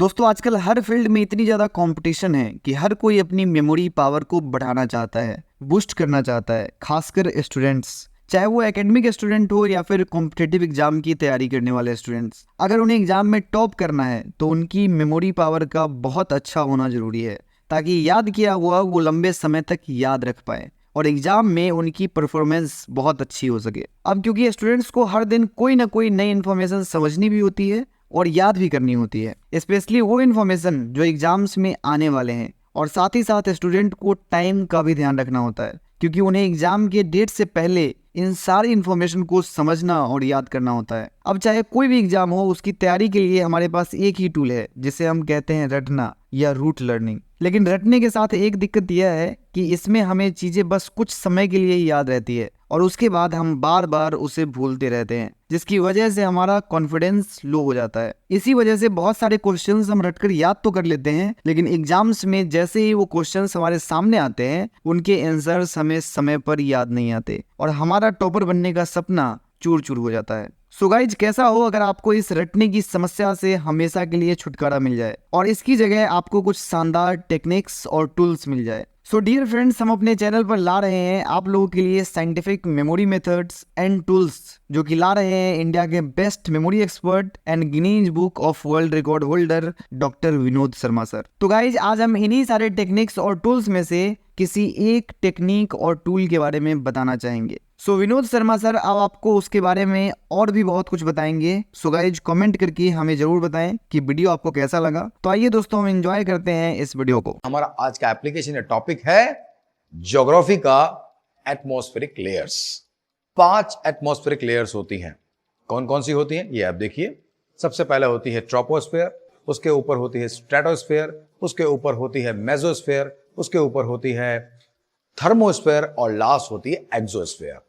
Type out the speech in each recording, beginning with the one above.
दोस्तों आजकल हर फील्ड में इतनी ज़्यादा कंपटीशन है कि हर कोई अपनी मेमोरी पावर को बढ़ाना चाहता है, बूस्ट करना चाहता है, खासकर स्टूडेंट्स, चाहे वो एकेडमिक स्टूडेंट हो या फिर कॉम्पिटिटिव एग्जाम की तैयारी करने वाले स्टूडेंट्स। अगर उन्हें एग्जाम में टॉप करना है तो उनकी मेमोरी पावर का बहुत अच्छा होना जरूरी है, ताकि याद किया हुआ वो लंबे समय तक याद रख पाए और एग्जाम में उनकी परफॉर्मेंस बहुत अच्छी हो सके। अब क्योंकि स्टूडेंट्स को हर दिन कोई ना कोई नई इन्फॉर्मेशन समझनी भी होती है और याद भी करनी होती है, स्पेशली वो इन्फॉर्मेशन जो एग्जाम्स में आने वाले हैं। और साथ ही साथ स्टूडेंट को टाइम का भी ध्यान रखना होता है, क्योंकि उन्हें एग्जाम के डेट से पहले इन सारी इन्फॉर्मेशन को समझना और याद करना होता है। अब चाहे कोई भी एग्जाम हो, उसकी तैयारी के लिए हमारे पास एक ही टूल है जिसे हम कहते हैं रटना या रूट लर्निंग। लेकिन रटने के साथ एक दिक्कत यह है कि इसमें हमें चीजें बस कुछ समय के लिए ही याद रहती है और उसके बाद हम बार बार उसे भूलते रहते हैं, जिसकी वजह से हमारा कॉन्फिडेंस लो हो जाता है। इसी वजह से बहुत सारे क्वेश्चंस हम रटकर याद तो कर लेते हैं, लेकिन एग्जाम्स में जैसे ही वो क्वेश्चंस हमारे सामने आते हैं उनके आंसर्स हमें समय पर याद नहीं आते और हमारा टॉपर बनने का सपना चूर चूर हो जाता है। सो गाइज, कैसा हो अगर आपको इस रटने की समस्या से हमेशा के लिए छुटकारा मिल जाए और इसकी जगह आपको कुछ शानदार टेक्निक्स और टूल्स मिल जाए। सो डियर फ्रेंड्स, हम अपने चैनल पर ला रहे हैं आप लोगों के लिए scientific memory methods and tools, जो कि ला रहे हैं इंडिया के best memory expert and Guinness book of world record holder doctor Vinod Sharma sir. तो गाइज, आज हम इन्हीं सारे टेक्निक्स और टूल्स में से किसी एक टेक्निक और टूल के बारे में बताना चाहेंगे। सो विनोद शर्मा सर अब आपको उसके बारे में और भी बहुत कुछ बताएंगे। सो गाइज, कमेंट करके हमें जरूर बताएं कि वीडियो आपको कैसा लगा। तो आइए दोस्तों, हम एंजॉय करते हैं इस वीडियो को। हमारा आज का एप्लीकेशन या टॉपिक है ज्योग्राफी का एटमॉस्फेरिक लेयर्स। 5 एटमॉस्फेरिक लेयर्स होती हैं। कौन कौन सी होती हैं ये आप देखिए। सबसे पहले होती है ट्रोपोस्फेयर, उसके ऊपर होती है स्ट्रेटोस्फेयर, उसके ऊपर होती है मेसोस्फेयर, उसके ऊपर होती है थर्मोस्फेयर और लास्ट होती है एक्सोस्फेयर।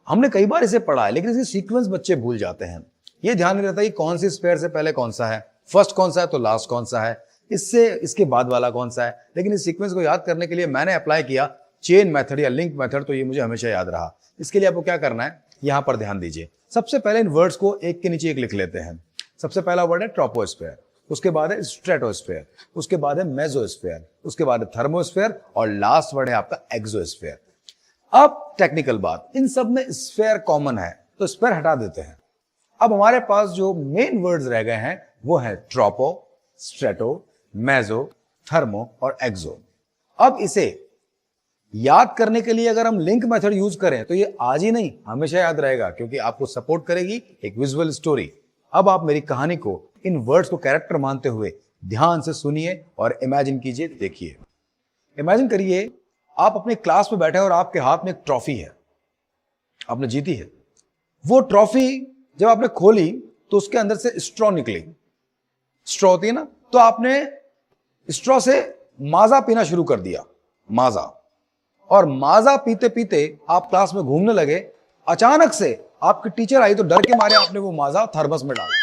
हमने कई बार इसे पढ़ा है, लेकिन इसके सीक्वेंस बच्चे भूल जाते हैं। ये ध्यान नहीं रहता कि कौन सी स्फेयर से पहले कौन सा है, फर्स्ट कौन सा है तो लास्ट कौन सा है, इससे इसके बाद वाला कौन सा है। लेकिन इस सीक्वेंस को याद करने के लिए मैंने अप्लाई किया चेन मेथड या लिंक मेथड, तो ये मुझे हमेशा याद रहा। इसके लिए आपको क्या करना है, यहां पर ध्यान दीजिए। सबसे पहले इन वर्ड्स को एक के नीचे एक लिख लेते हैं। सबसे पहला वर्ड है ट्रोपोस्फेयर, उसके बाद है स्ट्रेटोस्फेयर, उसके बाद है मेसोस्फेयर, उसके बाद है थर्मोस्फेयर और लास्ट वर्ड है आपका एक्सोस्फेयर। अब टेक्निकल बात, इन सब में स्फेयर कॉमन है तो स्फेयर हटा देते हैं। अब हमारे पास जो मेन वर्ड्स रह गए हैं वो है ट्रोपो, स्ट्रेटो, मेसो, थर्मो और एक्सो। अब इसे याद करने के लिए अगर हम लिंक मेथड यूज करें तो ये आज ही नहीं हमेशा याद रहेगा, क्योंकि आपको सपोर्ट करेगी एक विजुअल स्टोरी। अब आप मेरी कहानी को इन वर्ड्स को कैरेक्टर मानते हुए ध्यान से सुनिए और इमेजिन कीजिए, देखिए। इमेजिन करिए आप अपने क्लास में बैठे और आपके हाथ में एक ट्रॉफी है, आपने जीती है। वो ट्रॉफी जब आपने खोली तो उसके अंदर से स्ट्रॉ निकली। स्ट्रॉ होती है ना, तो आपने स्ट्रॉ से माजा पीना शुरू कर दिया, माजा। और माजा पीते पीते आप क्लास में घूमने लगे। अचानक से आपकी टीचर आई तो डर के मारे आपने वो माजा थर्मस में डाला।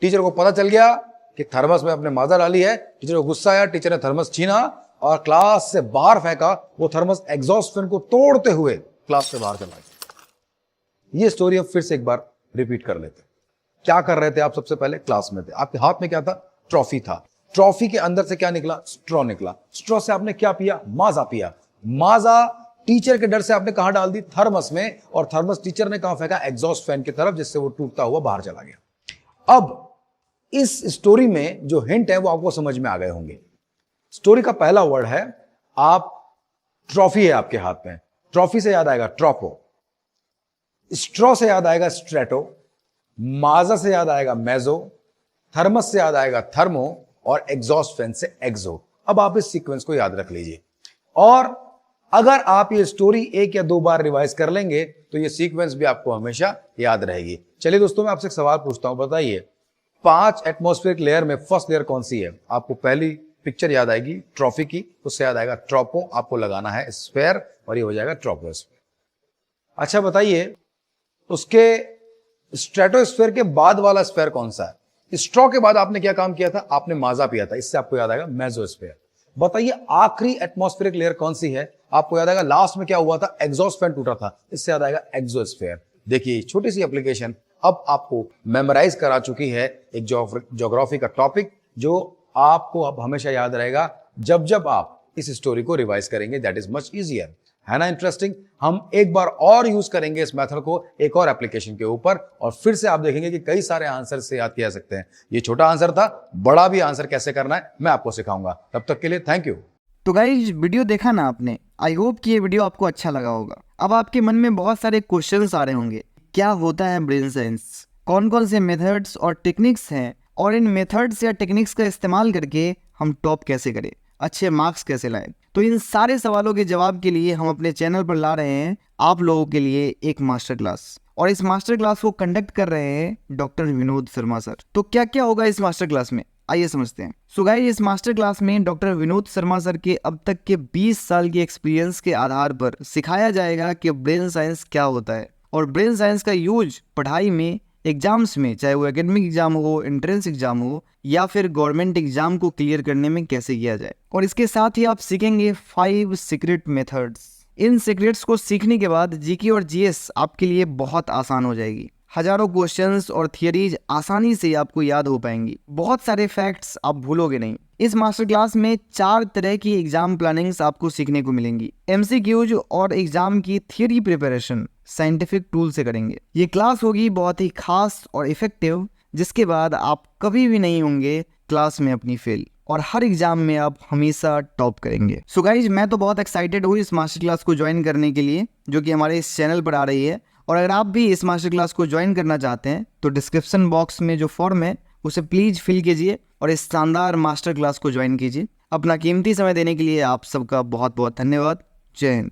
टीचर को पता चल गया कि थर्मस में आपने माजा डाली है। टीचर को गुस्सा आया, टीचर ने थर्मस छीना और क्लास से बाहर फेंका। वो थर्मस एग्जॉस्ट फैन को तोड़ते हुए क्लास से बाहर चला गया। ये स्टोरी अब फिर से एक बार रिपीट कर लेते। क्या कर रहे थे आप? सबसे पहले क्लास में थे, आपके हाथ में क्या था? ट्रॉफी था। ट्रॉफी के अंदर से क्या निकला? स्ट्रॉ निकला। स्ट्रॉ से आपने क्या पिया? माजा पिया। माजा टीचर के डर से आपने कहां डाल दी? थर्मस में। और थर्मस टीचर ने कहां फेंका? एग्जॉस्ट फैन की तरफ, जिससे वो टूटता हुआ बाहर चला गया। अब इस स्टोरी में जो हिंट है वो आपको समझ में आ गए होंगे। स्टोरी का पहला वर्ड है, आप ट्रॉफी है आपके हाथ में, ट्रॉफी से याद आएगा ट्रोपो, स्ट्रॉ से याद आएगा स्ट्रेटो, माजा से याद आएगा मेसो, थर्मस से याद आएगा थर्मो और एग्जॉस्ट फैन से एक्सो। अब आप इस सीक्वेंस को याद रख लीजिए और अगर आप ये स्टोरी 1 या 2 बार रिवाइज कर लेंगे तो ये सीक्वेंस भी आपको हमेशा याद रहेगी। चलिए दोस्तों, मैं आपसे एक सवाल पूछता हूं, बताइए 5 एटमॉस्फेरिक लेयर में फर्स्ट लेयर कौन सी है? आपको पहली पिक्चर याद आएगी ट्रॉफी की, उससे याद आएगा ट्रोपो, आपको लगाना है स्फेयर और ये हो जाएगा ट्रोपोस्फेयर। अच्छा बताइए, उसके स्ट्रेटोस्फेयर के बाद वाला स्फेयर कौन सा है? स्ट्रॉ के बाद आपने क्या काम किया था? आपने माजा पिया था, इससे आपको याद आएगा मेसोस्फेयर। बताइए आखिरी एटमॉस्फेरिक लेयर कौन सी है? आपको याद आएगा लास्ट में क्या हुआ था? एग्जॉस्ट फैन टूटा था, इससे याद आएगा एक्सोस्फेयर। देखिए छोटी सी एप्लीकेशन, अब आपको मेमोराइज करा चुकी है एक ज्योग्राफी का टॉपिक, जो आपको अब हमेशा याद रहेगा जब जब आप इस स्टोरी को रिवाइज करेंगे। दैट इज मच इजियर, है ना इंटरेस्टिंग। हम एक बार और यूज करेंगे इस मेथड को एक और एप्लीकेशन के ऊपर, और फिर से आप देखेंगे कि कई सारे आंसर से याद किया जा सकते हैं। ये छोटा आंसर था, बड़ा भी आंसर कैसे करना है मैं आपको सिखाऊंगा। तब तक के लिए थैंक यू। तो गाइज वीडियो देखा ना आपने, आई होप कि ये वीडियो आपको अच्छा लगा होगा। अब आपके मन में बहुत सारे क्वेश्चंस आ रहे होंगे, क्या होता है ब्रेन साइंस, कौन कौन से मेथड्स और टेक्निक्स हैं, और इन मेथड्स या टेक्निक्स का इस्तेमाल करके हम टॉप कैसे करें, अच्छे मार्क्स कैसे लाएं। तो इन सारे सवालों के जवाब के लिए हम अपने चैनल पर ला रहे हैं आप लोगों के लिए एक मास्टर क्लास, और इस मास्टर क्लास को कंडक्ट कर रहे हैं डॉक्टर विनोद शर्मा सर। तो क्या क्या होगा इस मास्टर क्लास में, आइए समझते हैं। सो गाइस, इस मास्टर क्लास में डॉक्टर विनोद शर्मा सर के अब तक के 20 साल के एक्सपीरियंस के आधार पर सिखाया जाएगा कि ब्रेन साइंस क्या होता है, और ब्रेन साइंस का यूज पढ़ाई में, एग्जाम्स में, चाहे वो एकेडमिक एग्जाम हो, एंट्रेंस एग्जाम हो, या फिर गवर्नमेंट एग्जाम को क्लियर करने में कैसे किया जाए। और इसके साथ ही आप सीखेंगे 5 सीक्रेट मेथड्स। इन सीक्रेट्स को सीखने के बाद जीके और जीएस आपके लिए बहुत आसान हो जाएगी। हजारों क्वेश्चंस और थियरीज आसानी से आपको याद हो पाएंगी, बहुत सारे फैक्ट्स आप भूलोगे नहीं। इस मास्टर क्लास में 4 तरह की एग्जाम प्लानिंग्स आपको सीखने को मिलेंगी। एमसीक्यूज और एग्जाम की थियरी प्रिपरेशन साइंटिफिक टूल से करेंगे। ये क्लास होगी बहुत ही खास और इफेक्टिव, जिसके बाद आप कभी भी नहीं होंगे क्लास में अपनी फेल, और हर एग्जाम में आप हमेशा टॉप करेंगे। सो गाइज, मैं तो बहुत एक्साइटेड हूँ इस मास्टर क्लास को ज्वाइन करने के लिए, जो कि हमारे इस चैनल पर आ रही है। और अगर आप भी इस मास्टर क्लास को ज्वाइन करना चाहते हैं तो डिस्क्रिप्शन बॉक्स में जो फॉर्म है उसे प्लीज फिल कीजिए और इस शानदार मास्टर क्लास को ज्वाइन कीजिए। अपना कीमती समय देने के लिए आप सबका बहुत बहुत धन्यवाद। जय हिंद।